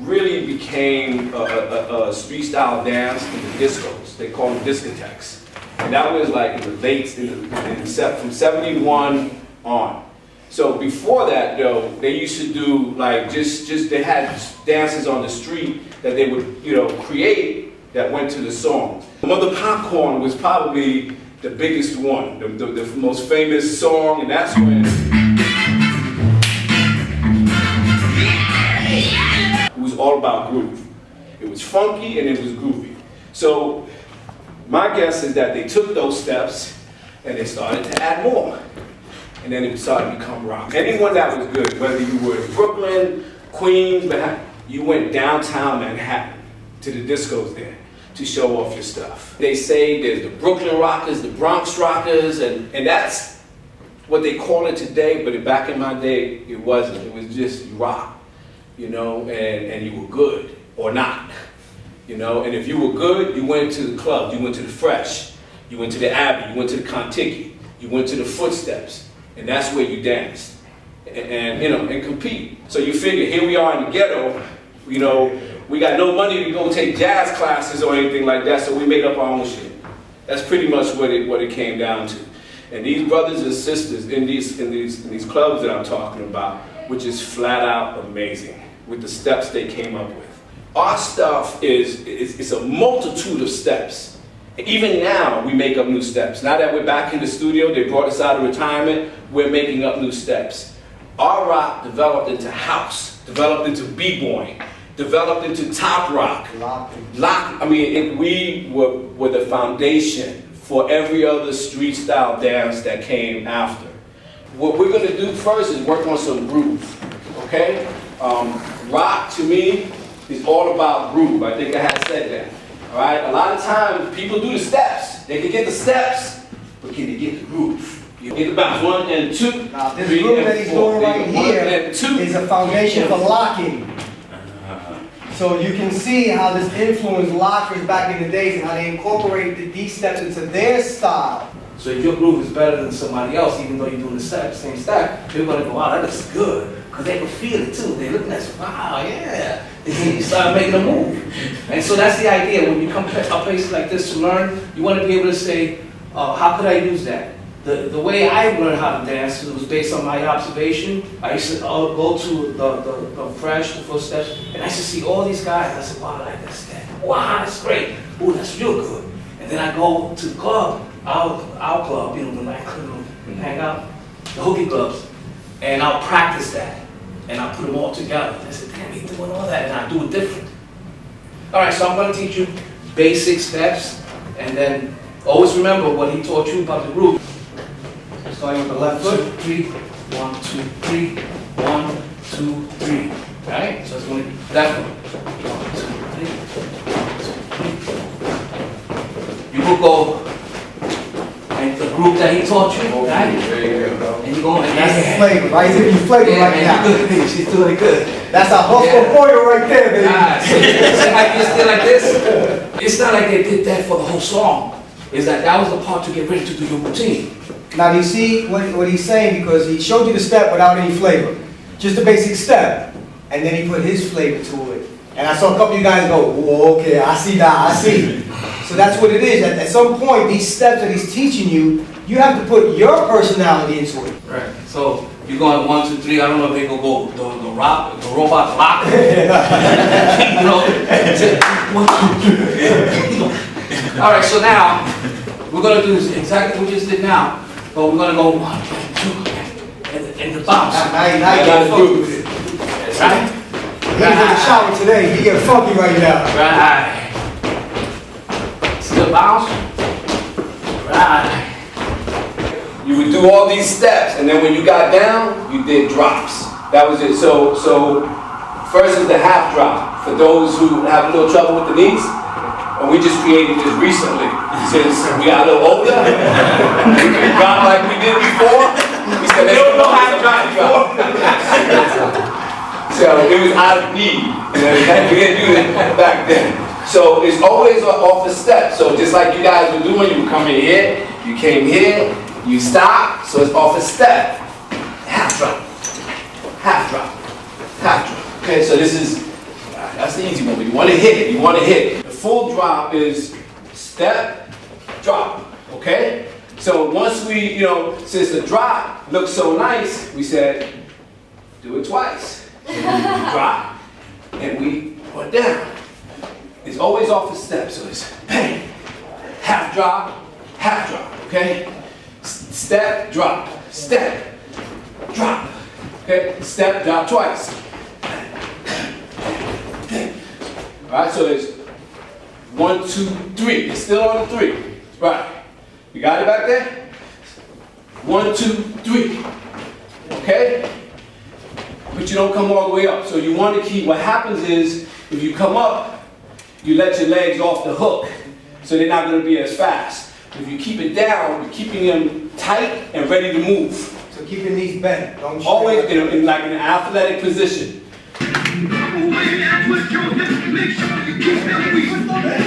really became a street style dance in the discos. They call them discotheques. And that was like in the late, from 71 on. So before that though, they used to do like they had dances on the street that they would, create that went to the song. Mother Popcorn was probably the biggest one, the most famous song, and that's when it was all about groove. It was funky and it was groovy. So my guess is that they took those steps and they started to add more. And then it started to become rock. Anyone that was good, whether you were in Brooklyn, Queens, Manhattan, you went downtown Manhattan to the discos there to show off your stuff. They say there's the Brooklyn Rockers, the Bronx Rockers, and that's what they call it today, but back in my day, it wasn't. It was just rock, and you were good or not, and if you were good, you went to the club, you went to the Fresh, you went to the Abbey, you went to the Contiki, you went to the Footsteps, and that's where you danced, and compete. So you figure, here we are in the ghetto, we got no money to go take jazz classes or anything like that, so we made up our own shit. That's pretty much what it came down to. And these brothers and sisters in these clubs that I'm talking about, which is flat out amazing with the steps they came up with. Our stuff is a multitude of steps. Even now, we make up new steps. Now that we're back in the studio, they brought us out of retirement, we're making up new steps. Our rock developed into house, developed into b-boying, developed into top rock. We were the foundation for every other street style dance that came after. What we're gonna do first is work on some groove, okay? Rock, to me, is all about groove. I think I had said that. All right, a lot of times people do the steps. They can get the steps, but can they get the groove? You get the bounce, 1 and 2. Now this groove that he's doing right here is a foundation for locking. So you can see how this influenced lockers back in the days and how they incorporated these steps into their style. So if your groove is better than somebody else, even though you're doing the same step, they're going to go, wow, that looks good. Because they can feel it too. They're looking at you, wow, yeah. And you start making a move. And so that's the idea. When you come to a place like this to learn, you want to be able to say, how could I use that? The way I learned how to dance was based on my observation. I used to go to the Fresh, the Footsteps, and I used to see all these guys. I said, wow, I like that step. Wow, that's great. Ooh, that's real good. And then I go to the club, our club, the nightclub, hang out, the hooky clubs, and I'll practice that. And I'll put them all together. I said, damn, he's doing all that, and I'll do it different. All right, so I'm going to teach you basic steps, and then always remember what he taught you about the groove. Starting with the left foot. 2, 3, 1, 2, 3, 1, 2, 3. Right? So it's going to be left foot. 1, 2, 3. You will go and the group that he taught you, right? And you go and that's the flavor, right? He's giving you flavor right now. Good. She's doing it good. That's a hustle for you right there, baby. So like you still like this. It's not like they did that for the whole song. It's that was the part to get ready to do your routine. Now do you see what he's saying? Because he showed you the step without any flavor. Just a basic step. And then he put his flavor to it. And I saw a couple of you guys go, whoa, okay, I see that, I see. So that's what it is. At some point, these steps that he's teaching you, you have to put your personality into it. Right. So you're going 1, 2, 3. I don't know if they go the robot lock. All right. So now we're gonna do exactly what we just did now, but we're gonna go 1, 2, and the bounce. Now you get funky with it. Right. He's in the shower today. He get funky right now. Right. Still bounce. Right. You would do all these steps, and then when you got down, you did drops. That was it. So first is the half drop for those who have a little trouble with the knees. And we just created this recently. Since we got a little older, we dropped like we did before. We said, they don't know how to drop. So it was out of need. We didn't do that back then. So it's always off the step. So just like you guys were doing, you come in here, you came here, you stop, so it's off a step. Half drop, half drop, half drop. Okay, so this is the easy one. You want to hit it. You want to hit it. The full drop is step, drop. Okay? So once we, you know, since the drop looks so nice, we said, do it twice. So we drop and we put down. It's always off the step, so it's bang, half drop, okay? Step, drop, okay? Step, drop twice. All right, so there's 1, 2, 3. It's still on the 3. Right. You got it back there? 1, 2, 3. Okay? But you don't come all the way up. So you want to keep, what happens is, if you come up, you let your legs off the hook. So they're not going to be as fast. If you keep it down, you're keeping them tight and ready to move. So keep your knees bent. Don't Always in like an athletic position. Make sure you keep that